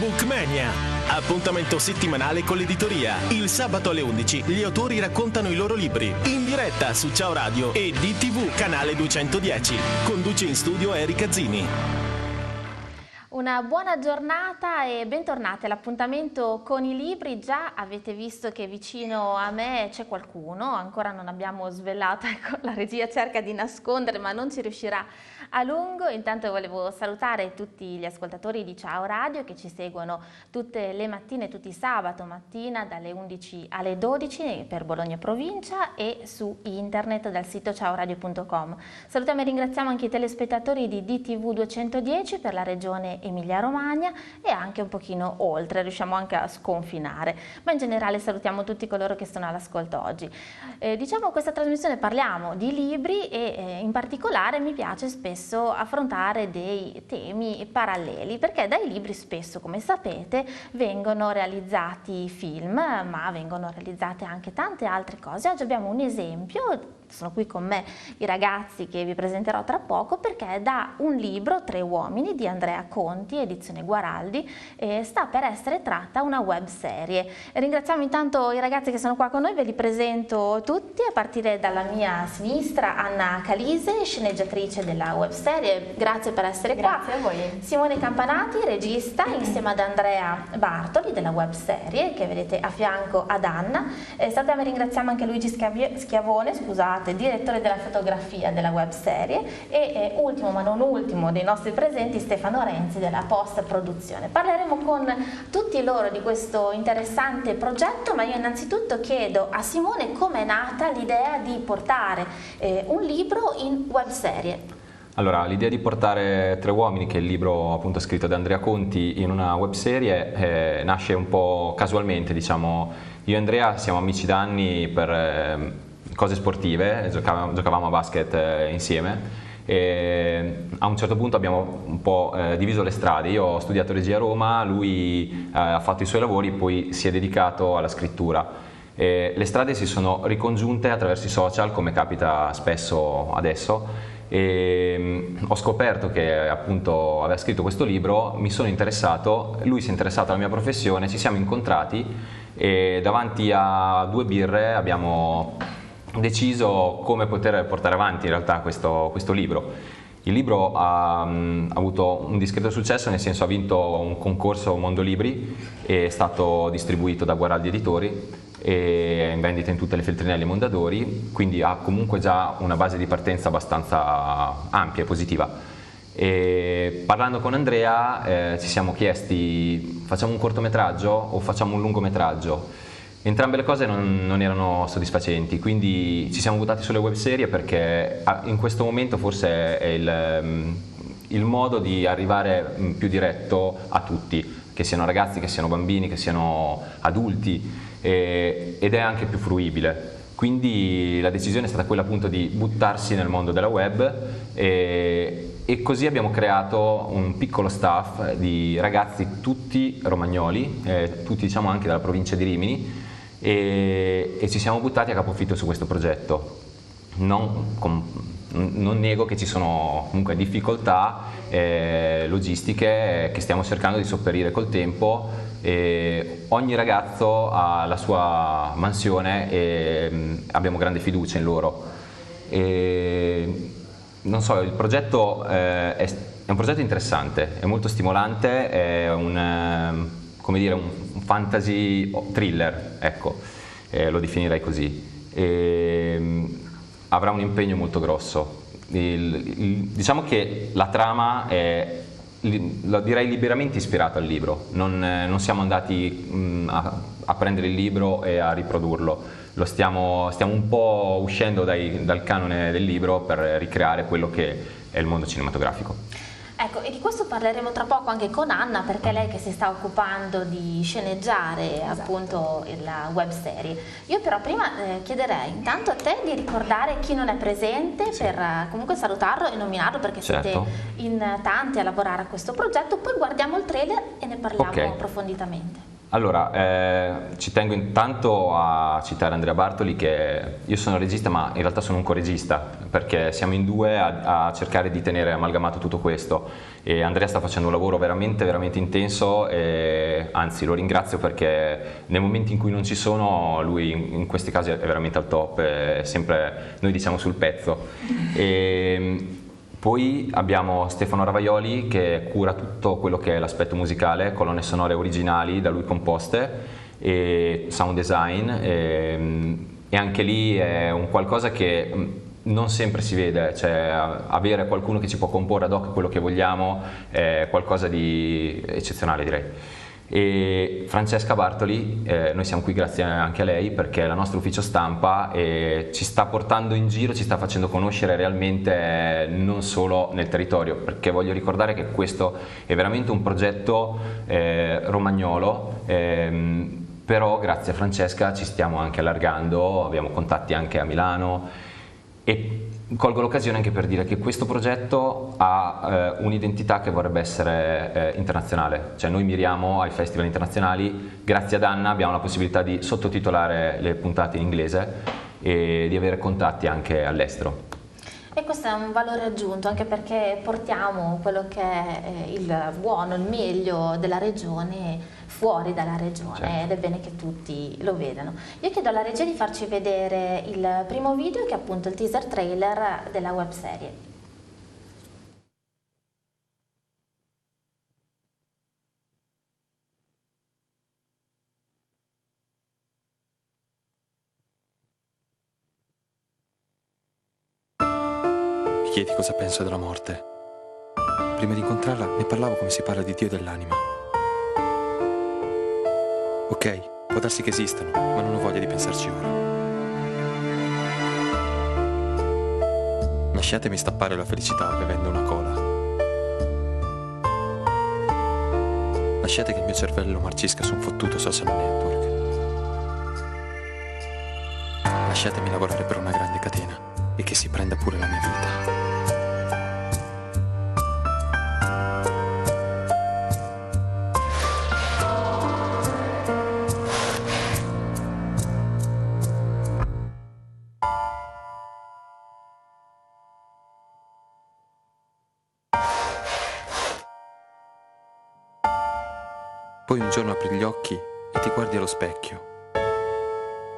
Bookmania. Appuntamento settimanale con l'editoria. Il sabato alle 11 gli autori raccontano i loro libri. In diretta su Ciao Radio e DTV canale 210. Conduce in studio Erika Zini. Una buona giornata e bentornati all'appuntamento con i libri. Già avete visto che vicino a me c'è qualcuno, ancora non abbiamo svelato, ecco, la regia cerca di nascondere ma non ci riuscirà a lungo. Intanto volevo salutare tutti gli ascoltatori di Ciao Radio che ci seguono tutte le mattine, tutti i sabato mattina dalle 11 alle 12 per Bologna provincia e su internet dal sito ciaoradio.com. Salutiamo e ringraziamo anche i telespettatori di DTV 210 per la regione Emilia-Romagna e anche un pochino oltre, riusciamo anche a sconfinare, ma in generale salutiamo tutti coloro che sono all'ascolto oggi. Diciamo questa trasmissione parliamo di libri e in particolare mi piace spesso affrontare dei temi paralleli, perché dai libri spesso, come sapete, vengono realizzati film, ma vengono realizzate anche tante altre cose. Oggi abbiamo un esempio. Sono qui con me i ragazzi che vi presenterò tra poco, perché da un libro, Tre uomini, di Andrea Conti, edizione Guaraldi, sta per essere tratta una web serie. Ringraziamo intanto i ragazzi che sono qua con noi, ve li presento tutti, a partire dalla mia sinistra Anna Calise, sceneggiatrice della web serie, grazie per essere qua. Grazie a voi. Simone Campanati, regista, insieme ad Andrea Bartoli della web serie, che vedete a fianco ad Anna. Salutiamo e ringraziamo anche Luigi Schiavone, scusate, direttore della fotografia della web serie, e ultimo ma non ultimo dei nostri presenti Stefano Renzi della post produzione. Parleremo con tutti loro di questo interessante progetto, ma io innanzitutto chiedo a Simone come è nata l'idea di portare un libro in web serie. Allora, l'idea di portare Tre uomini, che è il libro appunto scritto da Andrea Conti, in una web serie nasce un po' casualmente, diciamo. Io e Andrea siamo amici da anni per cose sportive, giocavamo a basket insieme e a un certo punto abbiamo un po' diviso le strade. Io ho studiato regia a Roma, lui ha fatto i suoi lavori, poi si è dedicato alla scrittura. Le strade si sono ricongiunte attraverso i social, come capita spesso adesso, e ho scoperto che appunto aveva scritto questo libro, mi sono interessato, lui si è interessato alla mia professione, ci siamo incontrati e davanti a 2 birre abbiamo deciso come poter portare avanti in realtà questo libro. Il libro ha avuto un discreto successo, nel senso ha vinto un concorso Mondo Libri, è stato distribuito da Guaraldi Editori e è in vendita in tutte le feltrinelle Mondadori, quindi ha comunque già una base di partenza abbastanza ampia e positiva. E parlando con Andrea ci siamo chiesti: facciamo un cortometraggio o facciamo un lungometraggio? Entrambe le cose non erano soddisfacenti, quindi ci siamo buttati sulle web serie perché in questo momento forse è il modo di arrivare più diretto a tutti, che siano ragazzi, che siano bambini, che siano adulti, ed è anche più fruibile. Quindi la decisione è stata quella appunto di buttarsi nel mondo della web e così abbiamo creato un piccolo staff di ragazzi tutti romagnoli, tutti diciamo anche dalla provincia di Rimini, e ci siamo buttati a capofitto su questo progetto. Non nego che ci sono comunque difficoltà logistiche che stiamo cercando di sopperire col tempo. Ogni ragazzo ha la sua mansione e abbiamo grande fiducia in loro. Non so, il progetto è un progetto interessante, è molto stimolante, è un fantasy thriller, ecco, lo definirei così. Avrà un impegno molto grosso. Diciamo che la trama è, lo direi, liberamente ispirato al libro, non siamo andati a prendere il libro e a riprodurlo, stiamo un po' uscendo dal canone del libro per ricreare quello che è il mondo cinematografico. Ecco, e di questo parleremo tra poco anche con Anna, perché è lei che si sta occupando di sceneggiare appunto la web serie. Io però prima chiederei intanto a te di ricordare chi non è presente, sì, per comunque salutarlo e nominarlo, perché siete in tanti a lavorare a questo progetto, poi guardiamo il trailer e ne parliamo approfonditamente. Allora, ci tengo intanto a citare Andrea Bartoli, che io sono regista ma in realtà sono un coregista, perché siamo in due a cercare di tenere amalgamato tutto questo, e Andrea sta facendo un lavoro veramente veramente intenso, e anzi lo ringrazio perché nei momenti in cui non ci sono lui in questi casi è veramente al top, è sempre, noi diciamo, sul pezzo. Poi abbiamo Stefano Ravaioli che cura tutto quello che è l'aspetto musicale, colonne sonore originali da lui composte e sound design, e anche lì è un qualcosa che non sempre si vede, cioè avere qualcuno che ci può comporre ad hoc quello che vogliamo è qualcosa di eccezionale, direi. E Francesca Bartoli, noi siamo qui grazie anche a lei, perché la nostra ufficio stampa ci sta portando in giro, ci sta facendo conoscere realmente non solo nel territorio, perché voglio ricordare che questo è veramente un progetto romagnolo, però grazie a Francesca ci stiamo anche allargando, abbiamo contatti anche a Milano, e colgo l'occasione anche per dire che questo progetto ha un'identità che vorrebbe essere internazionale, cioè noi miriamo ai festival internazionali. Grazie ad Anna abbiamo la possibilità di sottotitolare le puntate in inglese e di avere contatti anche all'estero. E questo è un valore aggiunto, anche perché portiamo quello che è il buono, il meglio della regione fuori dalla regione, certo. Ed è bene che tutti lo vedano. Io chiedo alla regia di farci vedere il primo video, che è appunto il teaser trailer della webserie. Mi chiedi cosa penso della morte. Prima di incontrarla ne parlavo come si parla di Dio e dell'anima. Ok, può darsi che esistano, ma non ho voglia di pensarci ora. Lasciatemi stappare la felicità bevendo una cola. Lasciate che il mio cervello marcisca su un fottuto social network. Lasciatemi lavorare per una grande catena e che si prenda pure la mia vita. Poi un giorno apri gli occhi e ti guardi allo specchio.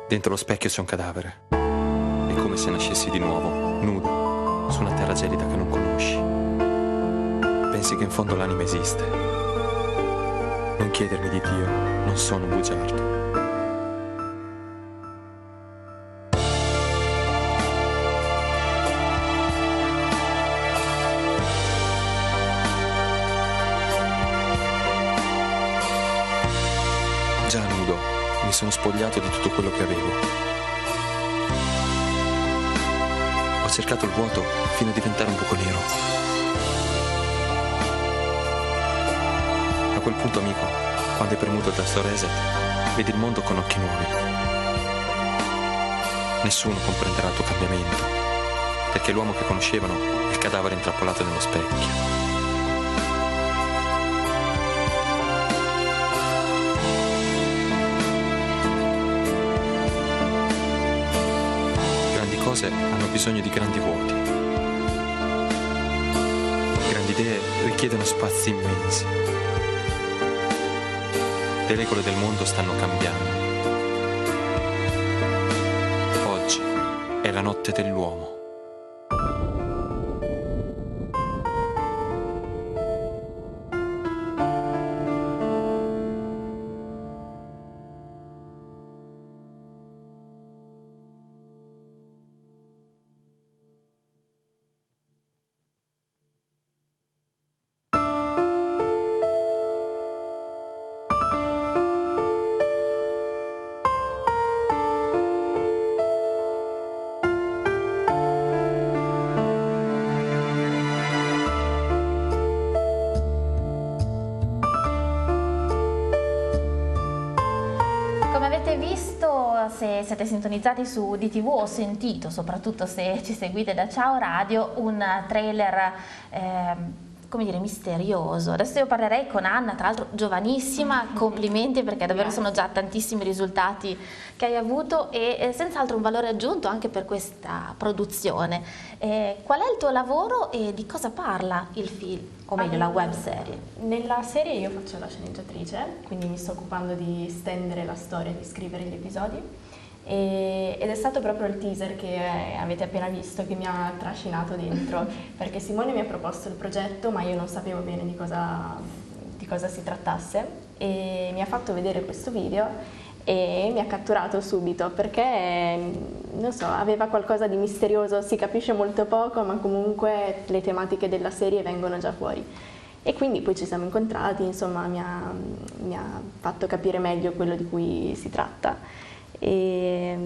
Dentro lo specchio c'è un cadavere. È come se nascessi di nuovo, nudo, su una terra gelida che non conosci. Pensi che in fondo l'anima esiste. Non chiedermi di Dio, non sono un bugiardo. Già nudo, mi sono spogliato di tutto quello che avevo. Ho cercato il vuoto fino a diventare un buco nero. A quel punto, amico, quando hai premuto il tasto reset, vedi il mondo con occhi nuovi. Nessuno comprenderà il tuo cambiamento, perché l'uomo che conoscevano è il cadavere intrappolato nello specchio. Cose hanno bisogno di grandi vuoti. Grandi idee richiedono spazi immensi. Le regole del mondo stanno cambiando. Oggi è la notte dell'uomo. Se siete sintonizzati su DTV o sentito, soprattutto se ci seguite da Ciao Radio, un trailer come dire, misterioso. Adesso io parlerei con Anna, tra l'altro giovanissima, complimenti perché davvero sono già tantissimi risultati che hai avuto e senz'altro un valore aggiunto anche per questa produzione. Qual è il tuo lavoro e di cosa parla il film, o meglio la web serie? Nella serie io faccio la sceneggiatrice, quindi mi sto occupando di stendere la storia, di scrivere gli episodi. Ed è stato proprio il teaser che avete appena visto che mi ha trascinato dentro, perché Simone mi ha proposto il progetto ma io non sapevo bene di cosa si trattasse e mi ha fatto vedere questo video e mi ha catturato subito perché, non so, aveva qualcosa di misterioso, si capisce molto poco ma comunque le tematiche della serie vengono già fuori. E quindi poi ci siamo incontrati, insomma mi ha fatto capire meglio quello di cui si tratta. E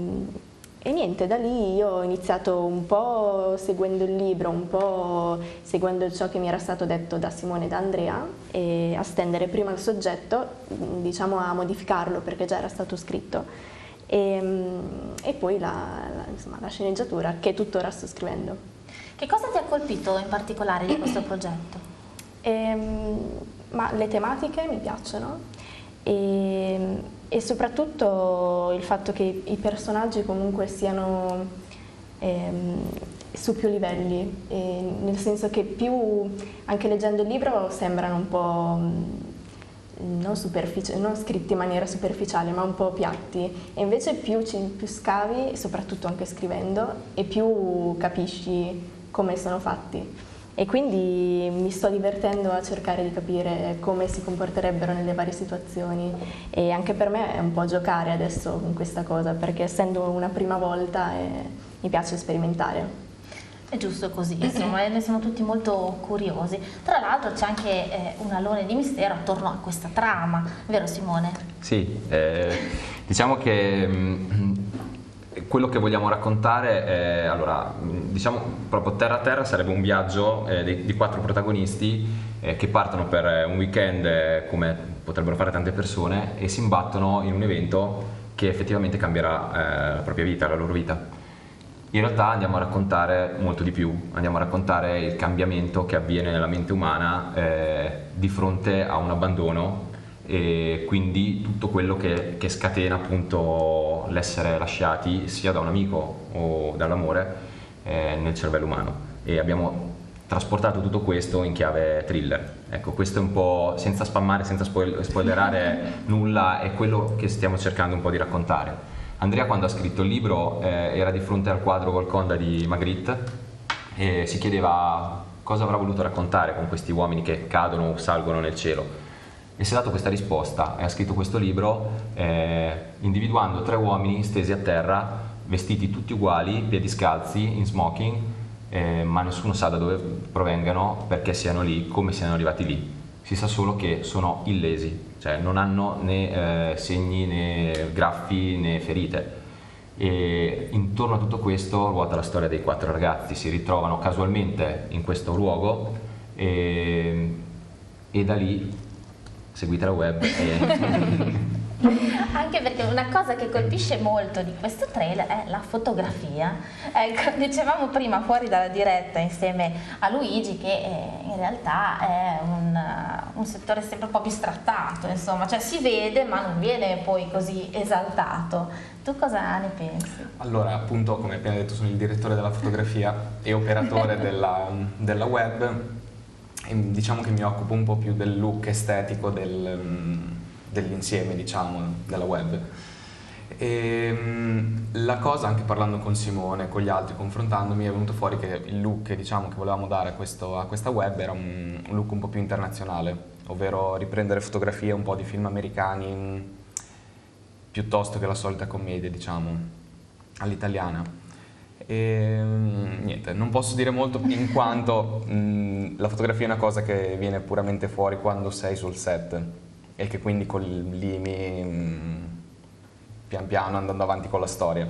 niente, da lì io ho iniziato un po' seguendo il libro, un po' seguendo ciò che mi era stato detto da Simone e da Andrea e a stendere prima il soggetto, diciamo a modificarlo perché già era stato scritto e poi insomma, la sceneggiatura che tuttora sto scrivendo. Che cosa ti ha colpito in particolare di questo progetto? Ma le tematiche mi piacciono e soprattutto il fatto che i personaggi comunque siano su più livelli, nel senso che più, anche leggendo il libro, sembrano un po' non scritti in maniera superficiale, ma un po' piatti, e invece più scavi, soprattutto anche scrivendo, e più capisci come sono fatti. E quindi mi sto divertendo a cercare di capire come si comporterebbero nelle varie situazioni e anche per me è un po' giocare adesso con questa cosa perché essendo una prima volta mi piace sperimentare. È giusto così, insomma, noi siamo tutti molto curiosi. Tra l'altro c'è anche un alone di mistero attorno a questa trama, vero Simone? Sì, diciamo che quello che vogliamo raccontare è, allora, diciamo proprio terra a terra sarebbe un viaggio di 4 protagonisti che partono per un weekend come potrebbero fare tante persone e si imbattono in un evento che effettivamente cambierà la propria vita, la loro vita. In realtà andiamo a raccontare molto di più, andiamo a raccontare il cambiamento che avviene nella mente umana di fronte a un abbandono e quindi tutto quello che scatena appunto l'essere lasciati sia da un amico o dall'amore nel cervello umano e abbiamo trasportato tutto questo in chiave thriller. Ecco, questo è un po', senza spammare, senza spoilerare nulla, è quello che stiamo cercando un po' di raccontare. Andrea quando ha scritto il libro era di fronte al quadro Golconda di Magritte e si chiedeva cosa avrà voluto raccontare con questi uomini che cadono o salgono nel cielo. E si è dato questa risposta e ha scritto questo libro individuando 3 uomini stesi a terra, vestiti tutti uguali, piedi scalzi, in smoking, ma nessuno sa da dove provengano, perché siano lì, come siano arrivati lì. Si sa solo che sono illesi, cioè non hanno né segni né graffi né ferite. E intorno a tutto questo ruota la storia dei 4 ragazzi, si ritrovano casualmente in questo luogo e da lì seguite la web Anche perché una cosa che colpisce molto di questo trailer è la fotografia. Ecco, dicevamo prima fuori dalla diretta insieme a Luigi che in realtà è un settore sempre un po' bistrattato, insomma, cioè si vede ma non viene poi così esaltato. Tu cosa ne pensi? Allora, appunto, come appena detto, sono il direttore della fotografia e operatore della web. E diciamo che mi occupo un po' più del look estetico dell'insieme, diciamo, della web. E la cosa, anche parlando con Simone, con gli altri, confrontandomi, è venuto fuori che il look, diciamo, che volevamo dare a questa web era un look un po' più internazionale, ovvero riprendere fotografie un po' di film americani piuttosto che la solita commedia, diciamo, all'italiana. E niente, non posso dire molto in quanto la fotografia è una cosa che viene puramente fuori quando sei sul set e che quindi collimi pian piano andando avanti con la storia.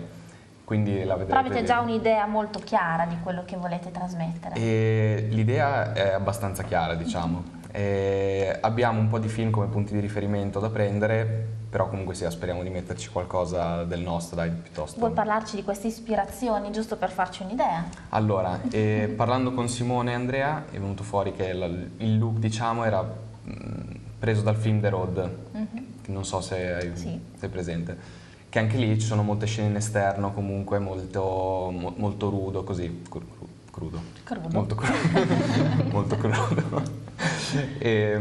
Quindi la vedrete. Però avete già un'idea molto chiara di quello che volete trasmettere? E l'idea è abbastanza chiara, diciamo. Abbiamo un po' di film come punti di riferimento da prendere, però comunque sì, speriamo di metterci qualcosa del nostro, dai, piuttosto. Vuoi parlarci di queste ispirazioni, giusto per farci un'idea? Allora, parlando con Simone e Andrea è venuto fuori che il look, diciamo, era preso dal film The Road, che non so se sei presente, che anche lì ci sono molte scene in esterno, comunque molto rudo, così, crudo. Molto crudo. Molto crudo. E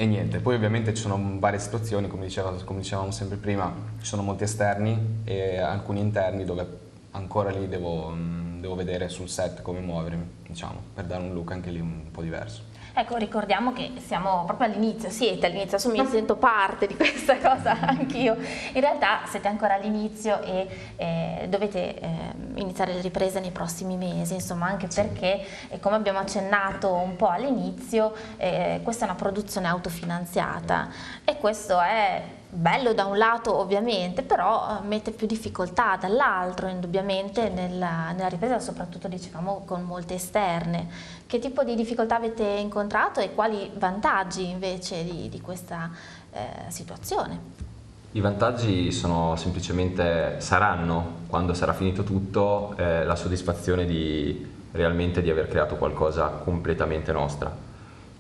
niente, poi ovviamente ci sono varie situazioni, come dicevamo sempre prima, ci sono molti esterni e alcuni interni dove ancora lì devo vedere sul set come muovermi, diciamo, per dare un look anche lì un po' diverso. Ecco, ricordiamo che siamo proprio all'inizio, siete all'inizio, adesso mi sento parte di questa cosa anch'io. In realtà siete ancora all'inizio e dovete iniziare le riprese nei prossimi mesi, insomma, anche perché, come abbiamo accennato un po' all'inizio, questa è una produzione autofinanziata e questo è bello da un lato ovviamente, però mette più difficoltà dall'altro indubbiamente nella ripresa, soprattutto dicevamo con molte esterne. Che tipo di difficoltà avete incontrato e quali vantaggi invece di questa situazione? I vantaggi sono saranno, quando sarà finito tutto, la soddisfazione realmente di aver creato qualcosa completamente nostra.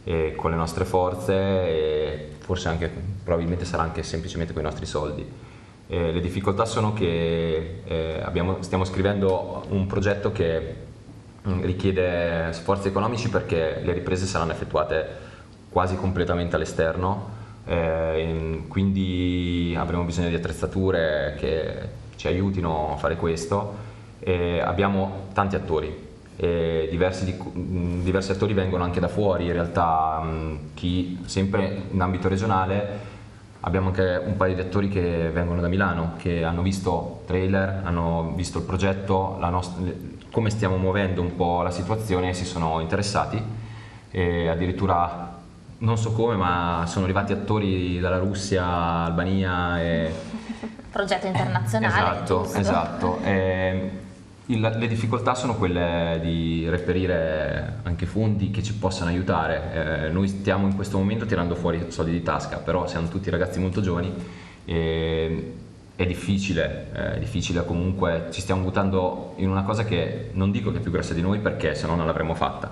E con le nostre forze e forse anche, probabilmente sarà anche semplicemente con i nostri soldi. Le difficoltà sono che stiamo scrivendo un progetto che richiede sforzi economici perché le riprese saranno effettuate quasi completamente all'esterno, quindi avremo bisogno di attrezzature che ci aiutino a fare questo. Abbiamo tanti attori. Diversi attori vengono anche da fuori, in realtà sempre in ambito regionale abbiamo anche un paio di attori che vengono da Milano, che hanno visto trailer, hanno visto il progetto, come stiamo muovendo un po' la situazione e si sono interessati e addirittura non so come, ma sono arrivati attori dalla Russia, Albania progetto internazionale. Esatto. Le difficoltà sono quelle di reperire anche fondi che ci possano aiutare. Noi stiamo in questo momento tirando fuori soldi di tasca, però siamo tutti ragazzi molto giovani e è difficile comunque, ci stiamo buttando in una cosa che non dico che è più grossa di noi perché se no non l'avremmo fatta,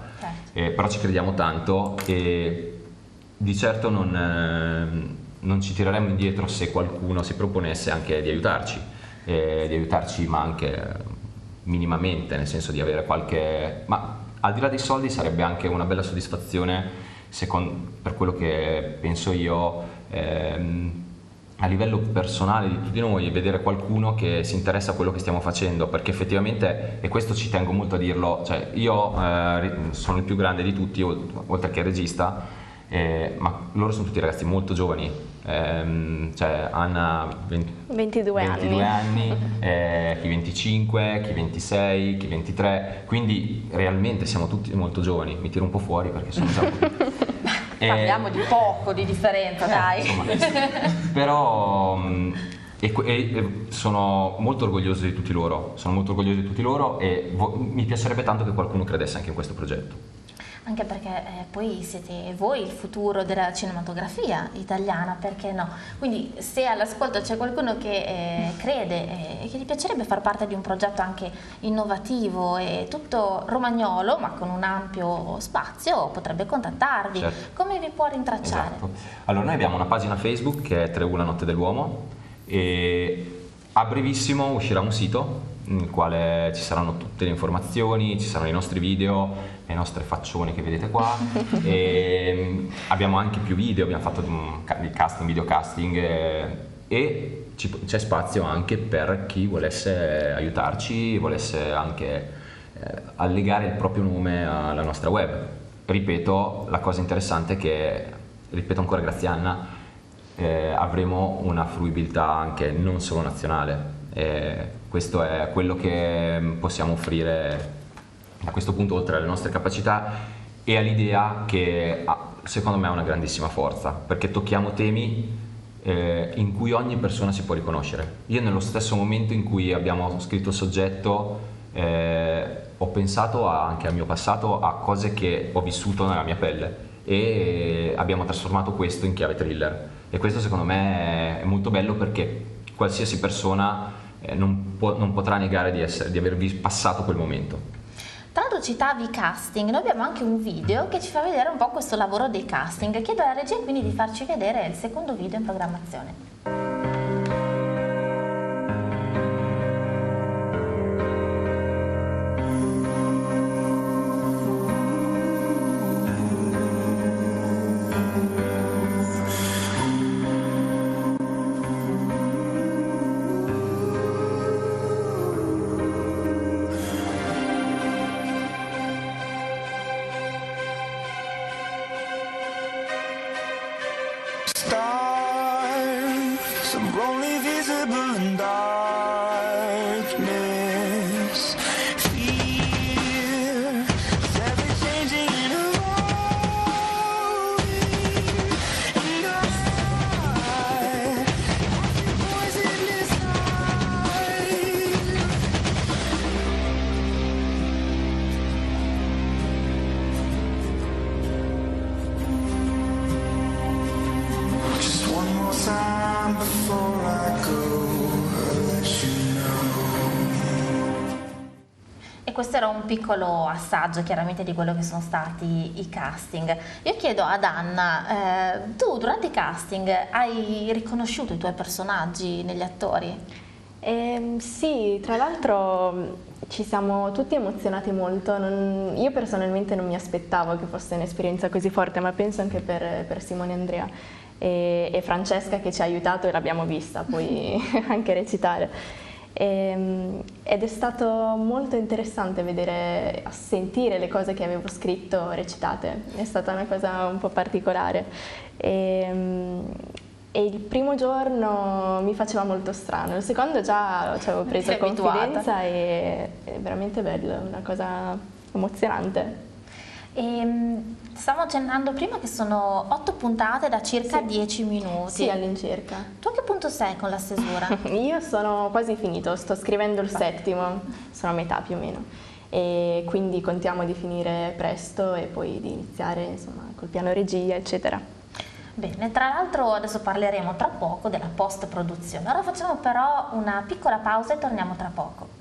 però ci crediamo tanto e di certo non ci tireremo indietro se qualcuno si proponesse anche di aiutarci ma anche minimamente, nel senso di avere ma al di là dei soldi sarebbe anche una bella soddisfazione per quello che penso io a livello personale di tutti noi, vedere qualcuno che si interessa a quello che stiamo facendo, perché effettivamente, e questo ci tengo molto a dirlo, cioè io sono il più grande di tutti oltre che il regista, ma loro sono tutti ragazzi molto giovani. Cioè Anna 22 anni, chi 25, chi 26, chi 23, quindi realmente siamo tutti molto giovani. Mi tiro un po' fuori perché sono già parliamo di poco di differenza, dai. Insomma, però sono molto orgoglioso di tutti loro, e mi piacerebbe tanto che qualcuno credesse anche in questo progetto. Anche perché poi siete voi il futuro della cinematografia italiana, perché no? Quindi se all'ascolto c'è qualcuno che crede e che gli piacerebbe far parte di un progetto anche innovativo e tutto romagnolo, ma con un ampio spazio, potrebbe contattarvi. Certo. Come vi può rintracciare? Esatto. Allora, noi abbiamo una pagina Facebook che è 3U La Notte dell'Uomo e a brevissimo uscirà un sito nel quale ci saranno tutte le informazioni, ci saranno i nostri video, le nostre faccione che vedete qua e abbiamo anche più video, abbiamo fatto il casting, video casting e c'è spazio anche per chi volesse aiutarci, volesse anche allegare il proprio nome alla nostra web. Ripeto, la cosa interessante è che, ripeto ancora grazie a Anna, avremo una fruibilità anche non solo nazionale. Questo è quello che possiamo offrire a questo punto, oltre alle nostre capacità e all'idea che secondo me ha una grandissima forza, perché tocchiamo temi in cui ogni persona si può riconoscere. Io nello stesso momento in cui abbiamo scritto il soggetto ho pensato anche al mio passato, a cose che ho vissuto nella mia pelle e abbiamo trasformato questo in chiave thriller, e questo secondo me è molto bello perché qualsiasi persona non potrà negare di aver passato quel momento. Tra l'altro citavi i casting, noi abbiamo anche un video che ci fa vedere un po' questo lavoro dei casting. Chiedo alla regia quindi di farci vedere il secondo video in programmazione. only visible in darkness. Fear is ever changing and evolving, and I feel poison inside. Just one more time before I go, I'll let you know. E questo era un piccolo assaggio chiaramente di quello che sono stati i casting. Io chiedo ad Anna, tu durante i casting hai riconosciuto i tuoi personaggi negli attori? Sì, tra l'altro ci siamo tutti emozionati molto. Io personalmente non mi aspettavo che fosse un'esperienza così forte, ma penso anche per Simone e Andrea e Francesca che ci ha aiutato e l'abbiamo vista poi anche recitare. Ed è stato molto interessante vedere, sentire le cose che avevo scritto recitate. È stata una cosa un po' particolare. E il primo giorno mi faceva molto strano, il secondo già ci avevo preso Sei abituata. confidenza e è veramente bello, una cosa emozionante. Stavamo accennando prima che sono 8 puntate da circa 10 minuti. Sì, all'incirca. Tu a che punto sei con la stesura? Io sono quasi finito, sto scrivendo il settimo, sono a metà più o meno, e quindi contiamo di finire presto e poi di iniziare insomma col piano regia eccetera. Bene, tra l'altro adesso parleremo tra poco della post-produzione. Ora facciamo però una piccola pausa e torniamo tra poco.